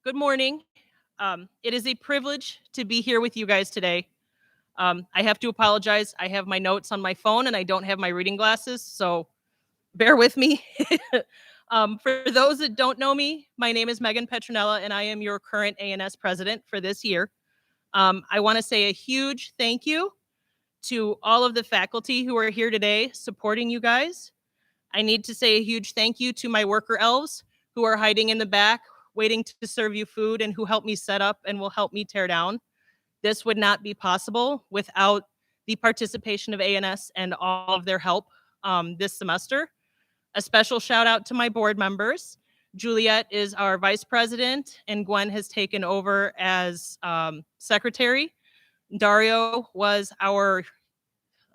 Good morning. It is a privilege to be here with you guys today. I have to apologize. I have my notes on my phone and I don't have my reading glasses, so bear with me. For those that don't know me, my name is Megan Petronella and I am your current ANS president for this year. I want to say a huge thank you to all of the faculty who are here today supporting you guys. I need to say a huge thank you to my worker elves who are hiding in the back, waiting to serve you food and who help me set up and will help me tear down. This would not be possible without the participation of ANS and all of their help this semester. A special shout out to my board members. Juliet is our vice president and Gwen has taken over as secretary. Dario was I'm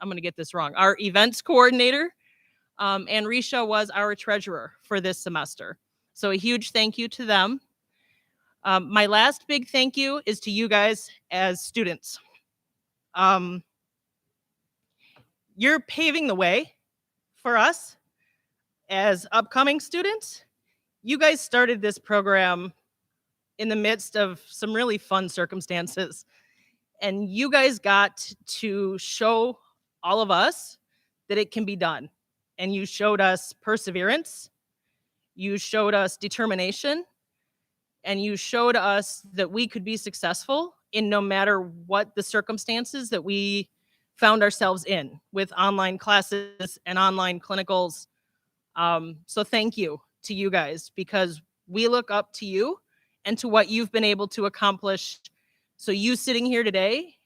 going to get this wrong, our events coordinator. And Risha was our treasurer for this semester. So a huge thank you to them. My last big thank you is to you guys as students. You're paving the way for us as upcoming students. You guys started this program in the midst of some really fun circumstances. And you guys got to show all of us that it can be done. And you showed us perseverance, you showed us determination, and you showed us that we could be successful in no matter what the circumstances that we found ourselves in with online classes and online clinicals. So thank you to you guys because we look up to you and to what you've been able to accomplish. So you sitting here today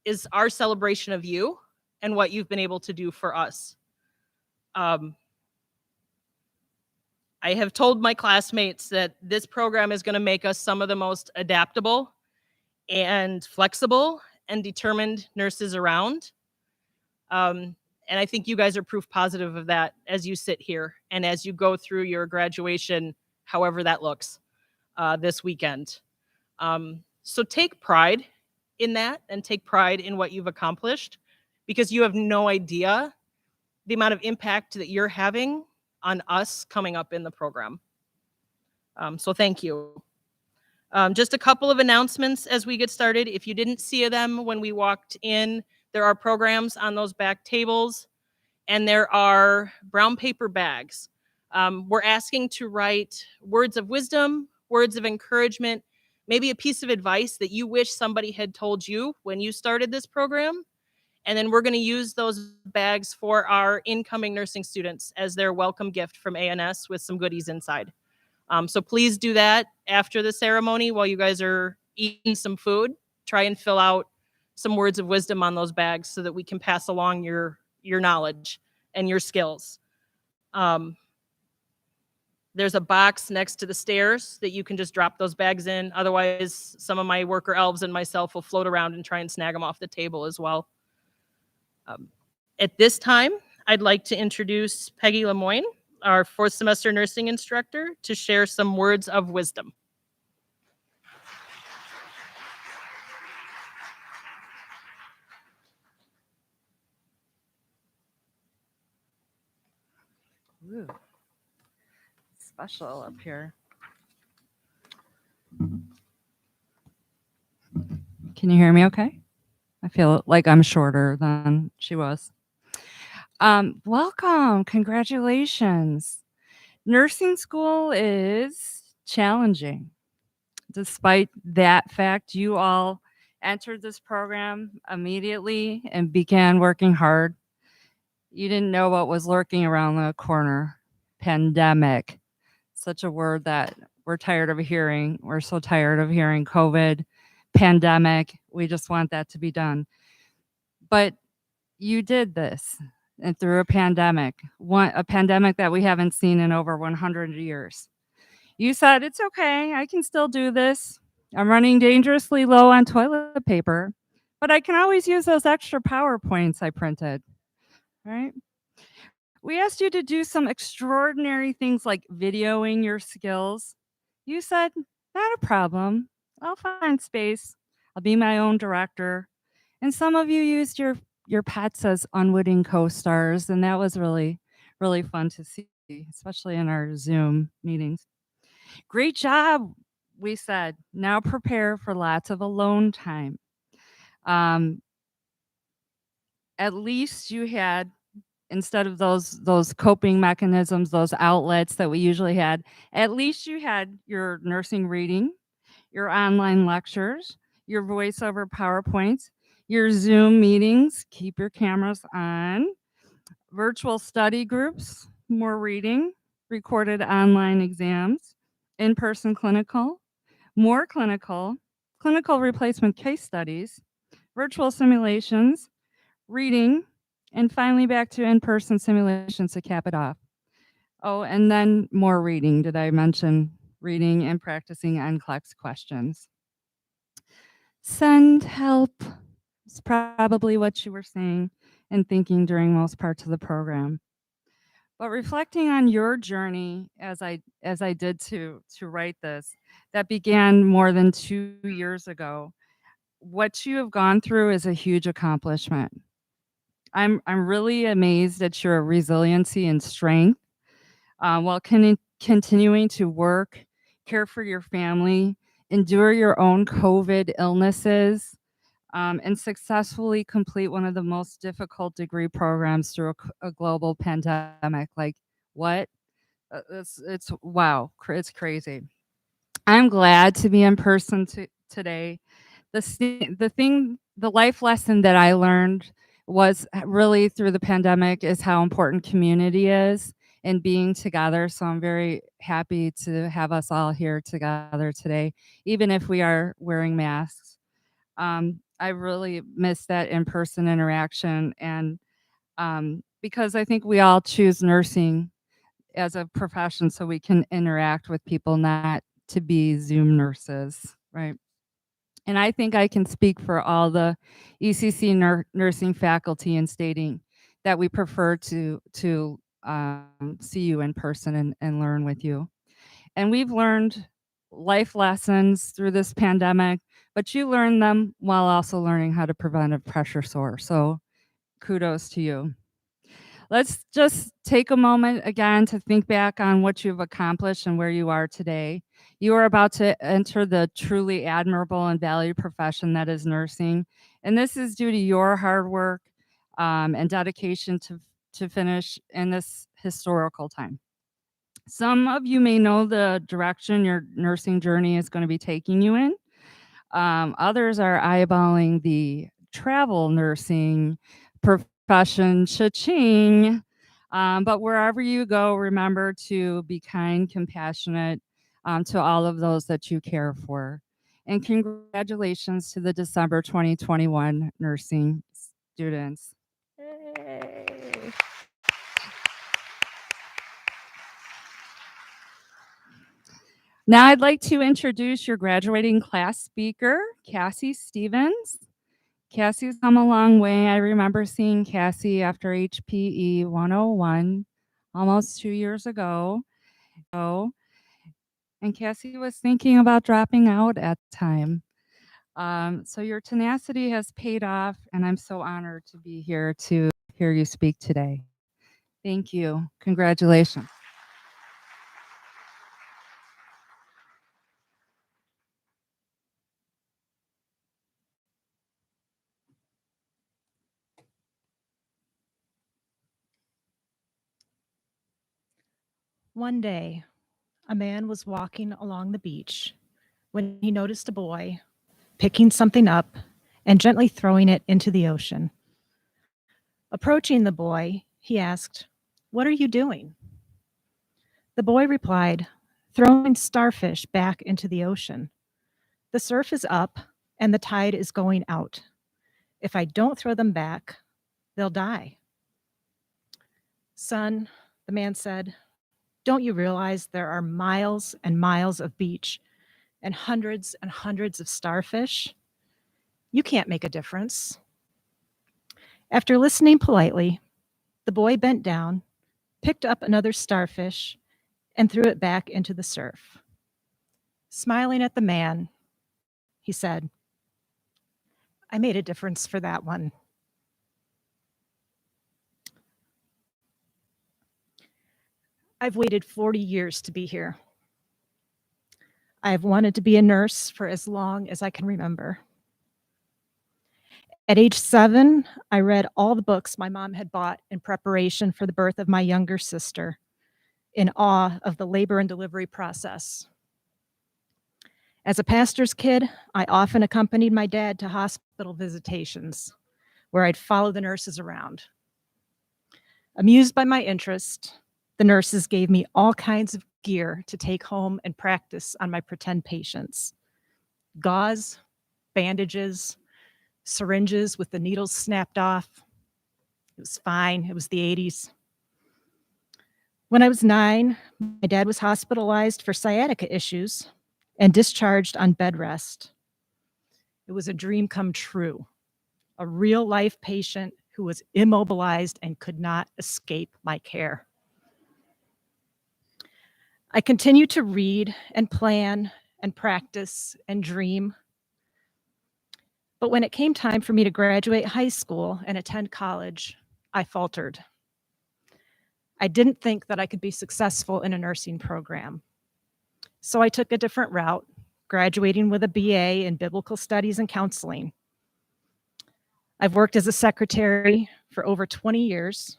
is our celebration of you and what you've been able to do for us. I have told my classmates that this program is going to make us some of the most adaptable and flexible and determined nurses around. And I think you guys are proof positive of that as you sit here and as you go through your graduation, however that looks this weekend. So take pride in that and take pride in what you've accomplished because you have no idea the amount of impact that you're having on us coming up in the program. So thank you. Just a couple of announcements as we get started. If you didn't see them when we walked in, there are programs on those back tables and there are brown paper bags. We're asking to write words of wisdom, words of encouragement, maybe a piece of advice that you wish somebody had told you when you started this program. And then we're going to use those bags for our incoming nursing students as their welcome gift from ANS with some goodies inside. So please do that after the ceremony while you guys are eating some food. Try and fill out some words of wisdom on those bags so that we can pass along your knowledge and your skills. There's a box next to the stairs that you can just drop those bags in. Otherwise, some of my worker elves and myself will float around and try and snag them off the table as well. At this time, I'd like to introduce Peggy Lemoyne, our fourth semester nursing instructor, to share some words of wisdom. Ooh, special up here. Can you hear me okay? I feel like I'm shorter than she was. Welcome. Congratulations. Nursing school is challenging. Despite that fact, you all entered this program immediately and began working hard. You didn't know what was lurking around the corner. Pandemic. Such a word that we're tired of hearing. We're so tired of hearing COVID, pandemic. We just want that to be done. But you did this and through a pandemic that we haven't seen in over 100 years. You said, it's okay, I can still do this. I'm running dangerously low on toilet paper, but I can always use those extra PowerPoints I printed, right? We asked you to do some extraordinary things like videoing your skills. You said, not a problem. I'll find space. I'll be my own director. And some of you used your pets as unwitting co-stars, and that was really, really fun to see, especially in our Zoom meetings. Great job we said, now prepare for lots of alone time. Um, at least you had, instead of those coping mechanisms, those outlets that we usually had, at least you had your nursing reading, your online lectures, your voiceover PowerPoints, your Zoom meetings, keep your cameras on, virtual study groups, more reading, recorded online exams, in person clinical, more clinical replacement case studies, virtual simulations, reading, and finally back to in person simulations to cap it off. Oh, and then more reading. Did I mention reading and practicing NCLEX questions? Send help is probably what you were saying and thinking during most parts of the program. But reflecting on your journey as I did to write this, that began more than 2 years ago, what you have gone through is a huge accomplishment. I'm really amazed at your resiliency and strength, while continuing to work, care for your family, endure your own COVID illnesses, and successfully complete one of the most difficult degree programs through a global pandemic. Like, what? It's wow, it's crazy. I'm glad to be in person today. The life lesson that I learned was really through the pandemic is how important community is and being together. So I'm very happy to have us all here together today, even if we are wearing masks. I really miss that in person interaction. And because I think we all choose nursing as a profession so we can interact with people, not to be Zoom nurses, right? And I think I can speak for all the ECC nursing faculty in stating that we prefer to see you in person and learn with you. And we've learned life lessons through this pandemic, but you learned them while also learning how to prevent a pressure sore. So kudos to you. Let's just take a moment again to think back on what you've accomplished and where you are today. You are about to enter the truly admirable and valued profession that is nursing. And this is due to your hard work and dedication to finish in this historical time. Some of you may know the direction your nursing journey is going to be taking you in. Others are eyeballing the travel nursing profession, cha-ching. But wherever you go, remember to be kind, compassionate to all of those that you care for. And congratulations to the December 2021 nursing students. Yay. Now I'd like to introduce your graduating class speaker, Cassie Stevens. Cassie's come a long way. I remember seeing Cassie after HPE 101 almost 2 years ago. And Cassie was thinking about dropping out at the time. So your tenacity has paid off, and I'm so honored to be here to hear you speak today. Thank you. Congratulations. One day, a man was walking along the beach when he noticed a boy picking something up and gently throwing it into the ocean. Approaching the boy, he asked, "What are you doing?" The boy replied, "Throwing starfish back into the ocean. The surf is up and the tide is going out. If I don't throw them back, they'll die." "Son," the man said, "don't you realize there are miles and miles of beach and hundreds of starfish? You can't make a difference." After listening politely, the boy bent down, picked up another starfish, and threw it back into the surf. Smiling at the man, he said, "I made a difference for that one." I've waited 40 years to be here. I've wanted to be a nurse for as long as I can remember. At age 7, I read all the books my mom had bought in preparation for the birth of my younger sister, in awe of the labor and delivery process. As a pastor's kid, I often accompanied my dad to hospital visitations, where I'd follow the nurses around. Amused by my interest, the nurses gave me all kinds of gear to take home and practice on my pretend patients. Gauze, bandages, syringes with the needles snapped off. It was fine. It was the 80s. When I was 9, my dad was hospitalized for sciatica issues and discharged on bed rest. It was a dream come true. A real life patient who was immobilized and could not escape my care. I continued to read and plan and practice and dream. But when it came time for me to graduate high school and attend college, I faltered. I didn't think that I could be successful in a nursing program. So I took a different route, graduating with a BA in Biblical Studies and Counseling. I've worked as a secretary for over 20 years,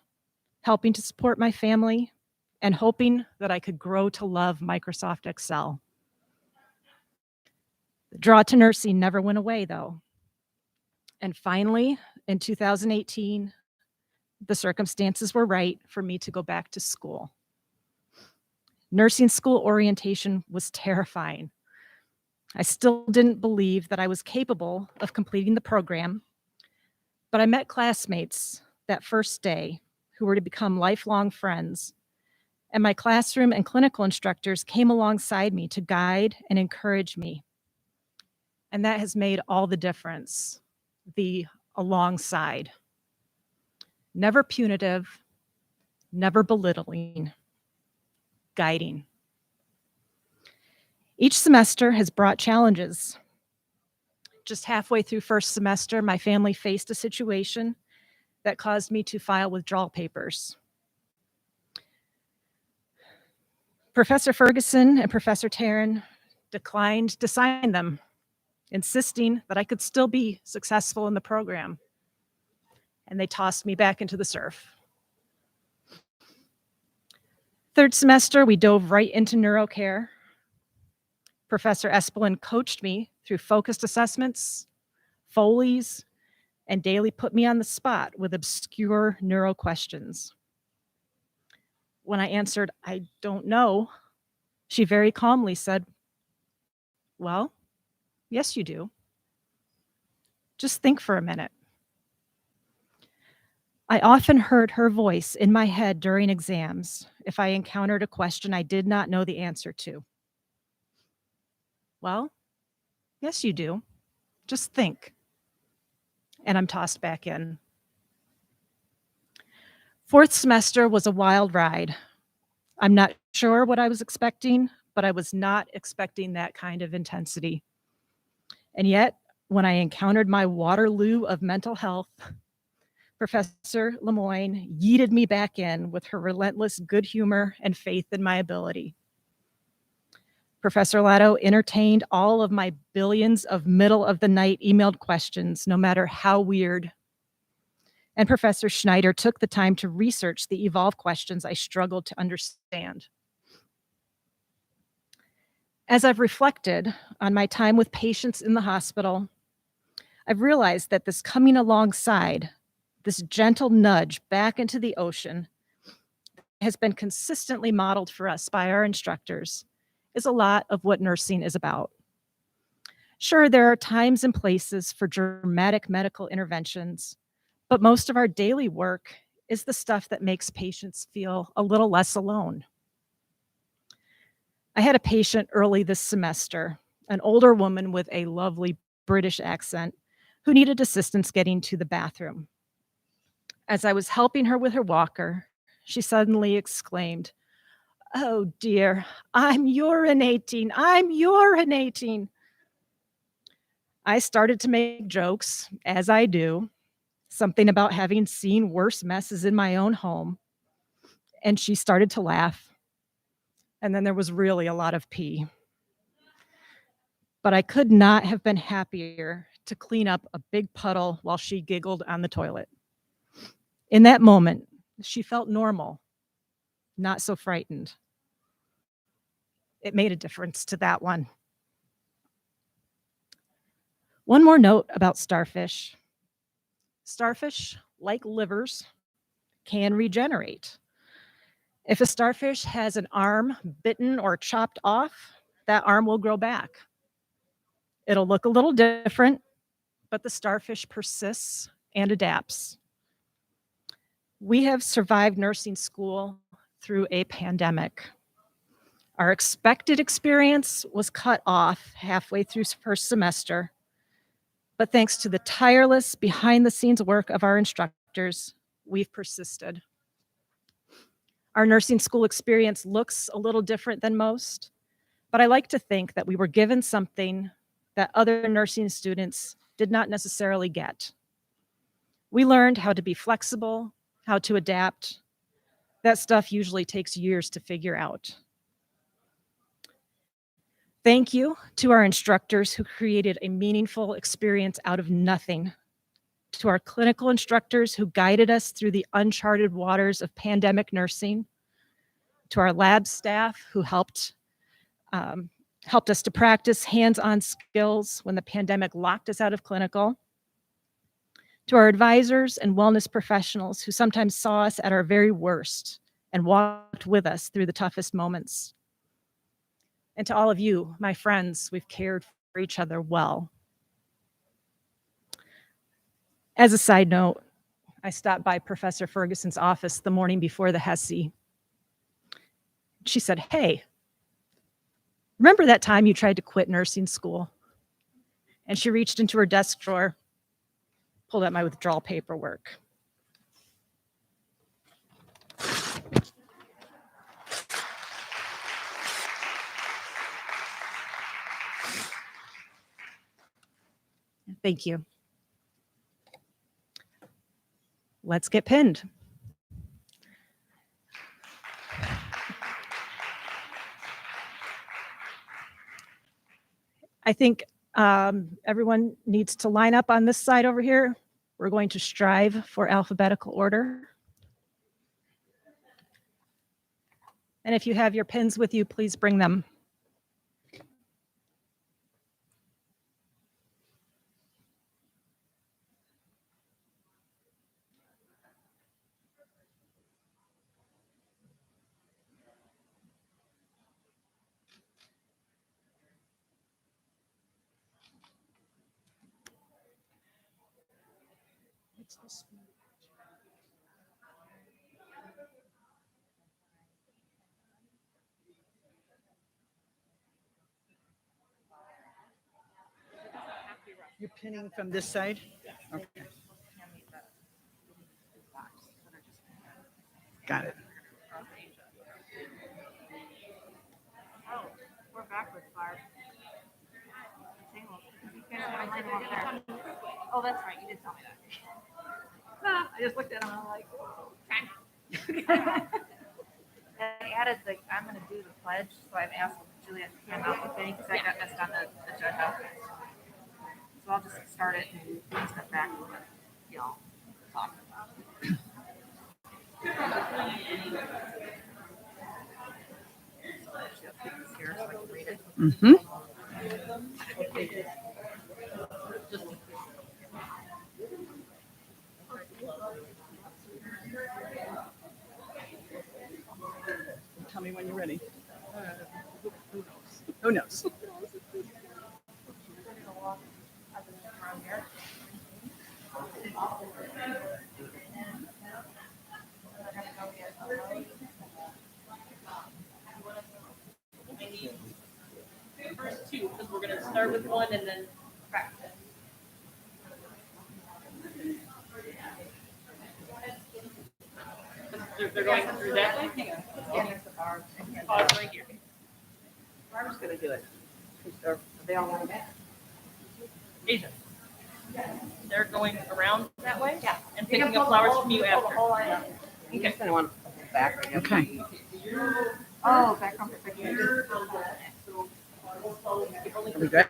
helping to support my family and hoping that I could grow to love Microsoft Excel. The draw to nursing never went away, though. And finally, in 2018, the circumstances were right for me to go back to school. Nursing school orientation was terrifying. I still didn't believe that I was capable of completing the program, but I met classmates that first day who were to become lifelong friends, and my classroom and clinical instructors came alongside me to guide and encourage me. And that has made all the difference, the alongside. Never punitive, never belittling, guiding. Each semester has brought challenges. Just halfway through first semester, my family faced a situation that caused me to file withdrawal papers. Professor Ferguson and Professor Taryn declined to sign them, insisting that I could still be successful in the program. And they tossed me back into the surf. Third semester, we dove right into neurocare. Professor Espelin coached me through focused assessments, Foley's, and daily put me on the spot with obscure neuro questions. When I answered, "I don't know," she very calmly said, "Well, yes, you do. Just think for a minute." I often heard her voice in my head during exams if I encountered a question I did not know the answer to. "Well, yes, you do. Just think." And I'm tossed back in. Fourth semester was a wild ride. I'm not sure what I was expecting, but I was not expecting that kind of intensity. And yet, when I encountered my Waterloo of mental health, Professor Lemoyne yeeted me back in with her relentless good humor and faith in my ability. Professor Latto entertained all of my billions of middle-of-the-night emailed questions, no matter how weird. And Professor Schneider took the time to research the evolved questions I struggled to understand. As I've reflected on my time with patients in the hospital, I've realized that this coming alongside, this gentle nudge back into the ocean, has been consistently modeled for us by our instructors, is a lot of what nursing is about. Sure, there are times and places for dramatic medical interventions, but most of our daily work is the stuff that makes patients feel a little less alone. I had a patient early this semester, an older woman with a lovely British accent who needed assistance getting to the bathroom. As I was helping her with her walker, she suddenly exclaimed, "Oh dear, I'm urinating, I'm urinating." I started to make jokes, as I do, something about having seen worse messes in my own home, and she started to laugh. And then there was really a lot of pee. but I could not have been happier to clean up a big puddle while she giggled on the toilet. In that moment, she felt normal, not so frightened. It made a difference to that one. One more note about starfish. Starfish, like livers, can regenerate. If a starfish has an arm bitten or chopped off, that arm will grow back. It'll look a little different, but the starfish persists and adapts. We have survived nursing school through a pandemic. Our expected experience was cut off halfway through first semester, but thanks to the tireless behind-the-scenes work of our instructors, we've persisted. Our nursing school experience looks a little different than most, but I like to think that we were given something that other nursing students did not necessarily get. We learned how to be flexible, how to adapt. That stuff usually takes years to figure out. Thank you to our instructors who created a meaningful experience out of nothing, to our clinical instructors who guided us through the uncharted waters of pandemic nursing, to our lab staff who helped us to practice hands-on skills when the pandemic locked us out of clinical, to our advisors and wellness professionals who sometimes saw us at our very worst and walked with us through the toughest moments. And to all of you, my friends, we've cared for each other well. As a side note, I stopped by Professor Ferguson's office the morning before the HESI. She said, "Hey, remember that time you tried to quit nursing school?" And she reached into her desk drawer, pulled out my withdrawal paperwork. Thank you. Let's get pinned. I think everyone needs to line up on this side over here. We're going to strive for alphabetical order. And if you have your pins with you, please bring them. You're pinning from this side? Okay. Got it. Oh, we're backwards, Barb. Oh, that's right. You did tell me that. I just looked at him and I'm like, I added the, I'm going to do the pledge, so I've asked Juliet to hand out the thing because I got missed on the agenda. So I'll just start it and then step back and let y'all talk about it. Here so I can read it. Mm-hmm. Tell me when you're ready. Who knows? First two, because we're going to start with one and then practice. They're going through that way? Hang on. Pause right here. Barbara's going to do it. Are they all want to Asia. They're going around that way? Yeah. And picking up flowers from you after. Okay. Just going to want back right now. Okay. Oh, back on the picture. Are we good?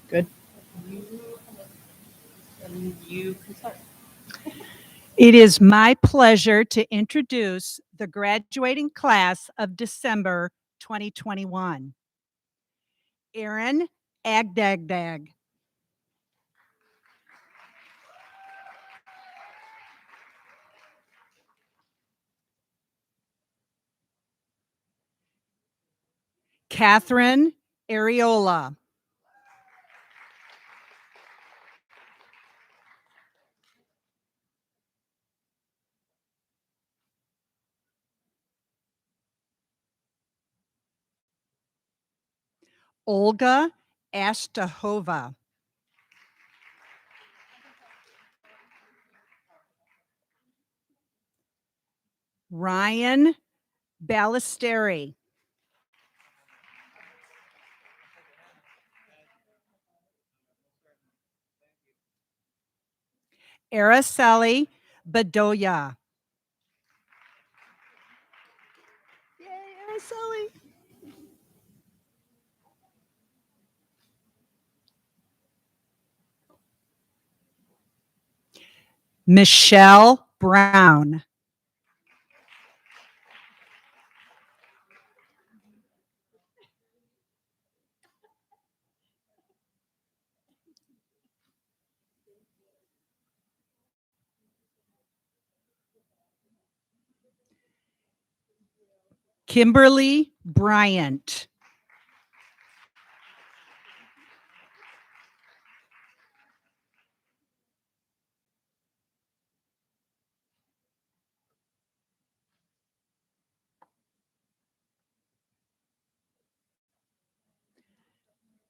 Good. You can start. It is my pleasure to introduce the graduating class of December 2021. Erin Agdagdag. Catherine Areola. Olga Astahova. Ryan Ballesteri. Araceli Bedoya. Yay, Araceli. Michelle Brown. Kimberly Bryant.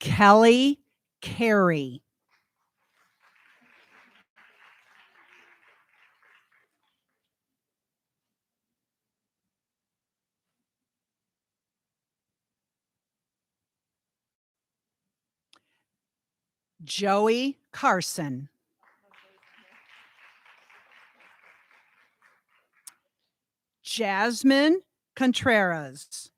Kelly Carey. Joey Carson. Jasmine Contreras.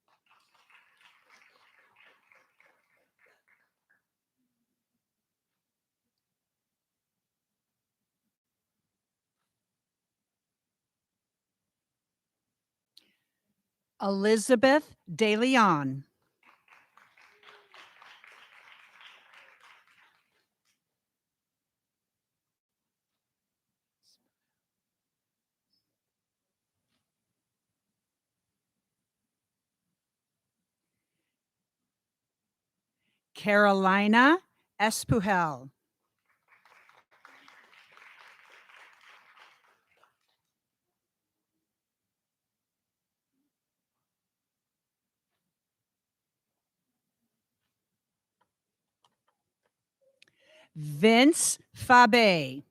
Elizabeth De Leon. Carolina Espujel. Vince Fabe.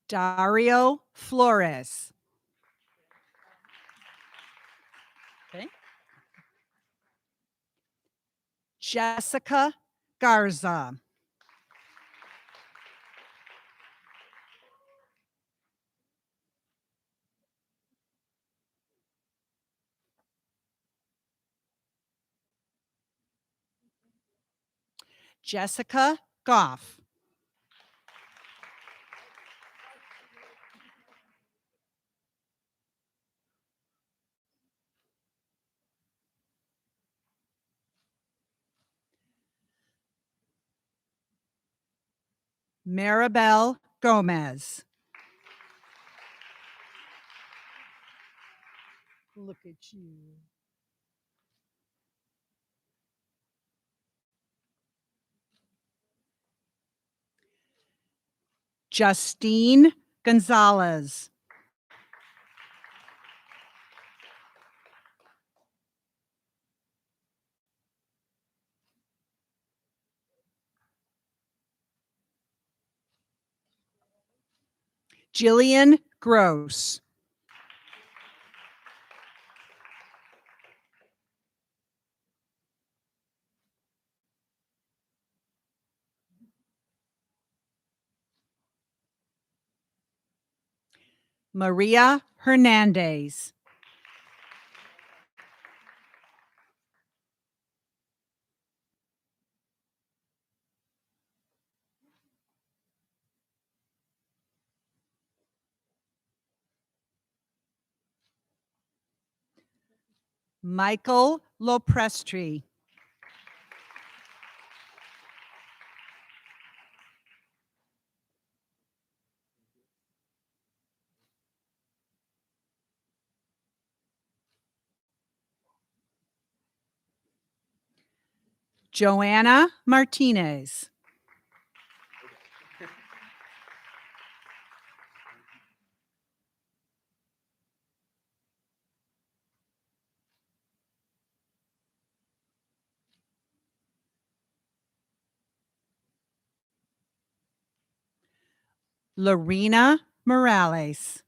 Dario Flores. Okay. Jessica Garza. Jessica Goff. Maribel Gomez. Look at you. Justine Gonzalez. Jillian Gross. Maria Hernandez. Michael Loprestri. Joanna Martinez. Lorena Morales.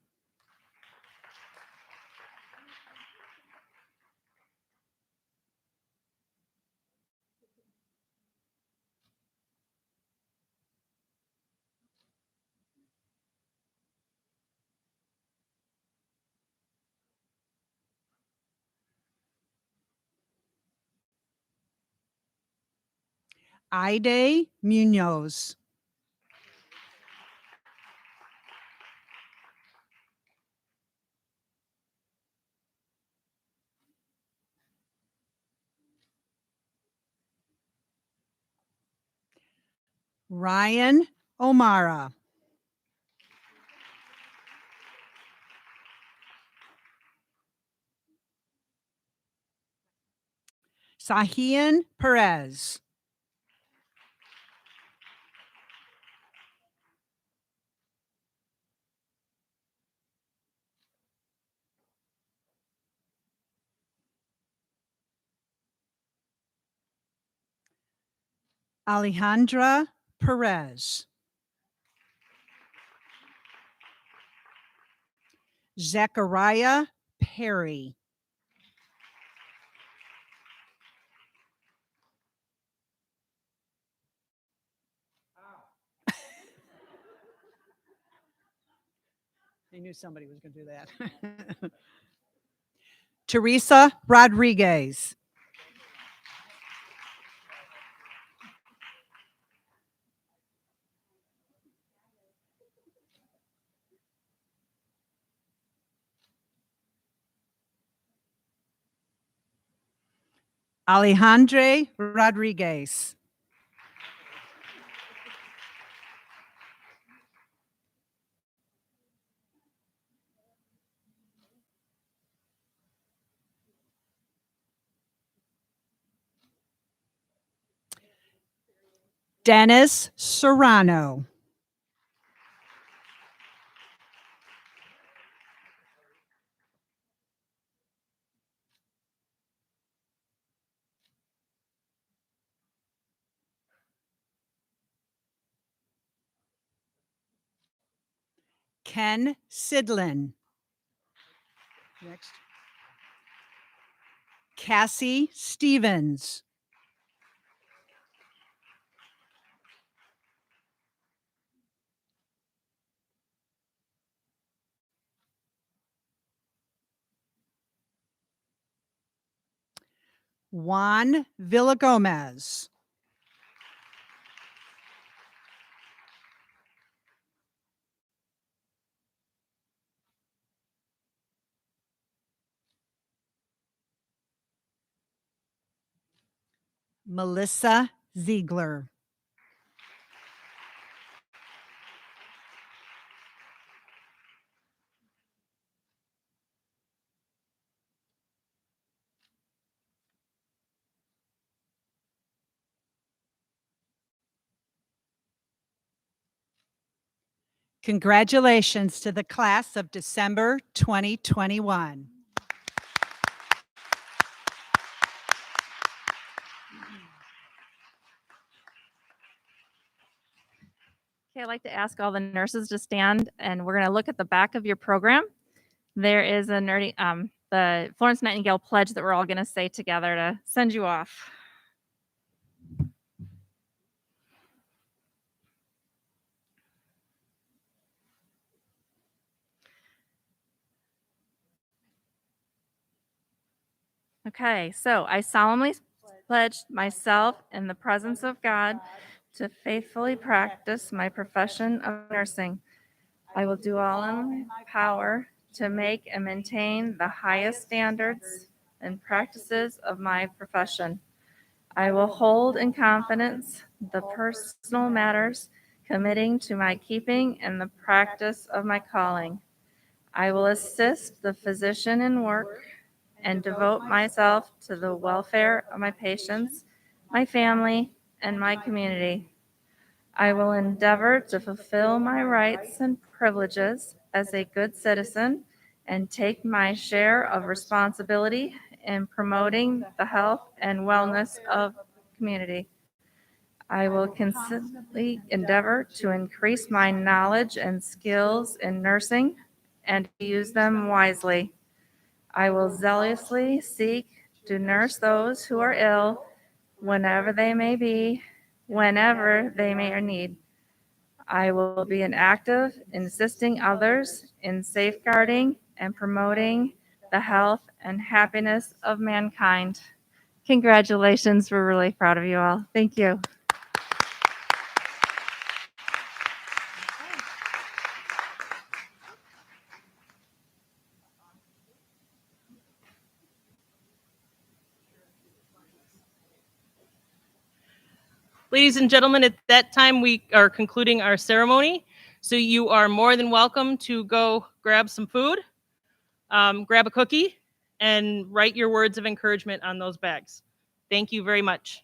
Aide Munoz. Ryan O'Mara. Sahian Perez. Alejandra Perez. Zechariah Perry. I knew somebody was going to do that. Teresa Rodriguez. Alejandre Rodriguez. Dennis Serrano. Ken Sidlin. Next. Cassie Stevens. Juan Villagomez. Melissa Ziegler. Congratulations to the class of December 2021. I'd like to ask all the nurses to stand, and we're going to look at the back of your program. There is a the Florence Nightingale pledge that we're all going to say together to send you off. Okay, so I solemnly pledge myself in the presence of God to faithfully practice my profession of nursing. I will do all in my power to make and maintain the highest standards and practices of my profession. I will hold in confidence the personal matters committing to my keeping and the practice of my calling. I will assist the physician in work and devote myself to the welfare of my patients, my family, and my community. I will endeavor to fulfill my rights and privileges as a good citizen and take my share of responsibility in promoting the health and wellness of the community. I will consistently endeavor to increase my knowledge and skills in nursing and to use them wisely. I will zealously seek to nurse those who are ill whenever they may be, whenever they may need. I will be an active in assisting others in safeguarding and promoting the health and happiness of mankind. Congratulations. We're really proud of you all. Thank you. Ladies and gentlemen, at that time, we are concluding our ceremony. So you are more than welcome to go grab some food, grab a cookie, and write your words of encouragement on those bags. Thank you very much.